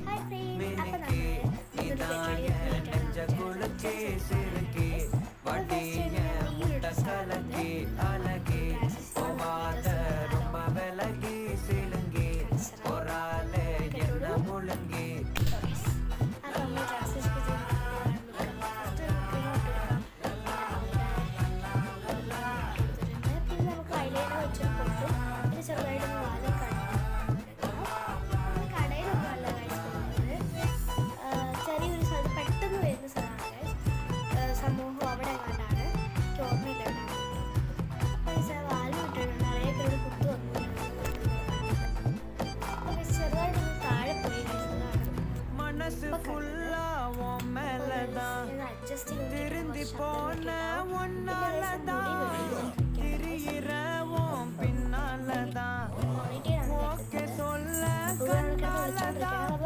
Hi friends, അപ്പോൾ മിനുക്കി ഇതായ നെഞ്ച കുളുക്കി സിറുക്കി വടിയ മുട്ട കലക്കി അലകി പോവാத ரொம்ப விலகி சிலுங்கி ஒராலே என்ன முழுங்கி അപ്പോൾ നമ്മൾ ട്രാൻസ്ലേഷൻ പിന്നെ നമുക്ക് ഐലൈനർ വെച്ചൊരു പൊട്ടും പിന്നെ ചെറുതായിട്ട് വാല് കടയിലൊന്നും അല്ല കഴിക്കുന്നത്. ചെറിയൊരു സ്ഥലത്ത് പെട്ടെന്ന് വരുന്ന സ്ഥലമാണ് സമൂഹം അവിടെ കണ്ടാണ് എനിക്ക് ഓർമ്മയില്ല വാല് വിട്ടിട്ടുണ്ട്. അറിയൊക്കെ ഒരു കുത്തു വന്നു. അപ്പോൾ ചെറുതായിട്ടൊന്ന് താഴെ പോയി மனசு ஃபுல்லா உன் மேலதான் അഡ്ജസ്റ്റ് ചെയ്ത് திருந்தி போன ஒன்னாலதான் திரியிற உன் பின்னாலதான் ஓகே சொல்ல கண்ணாலதான்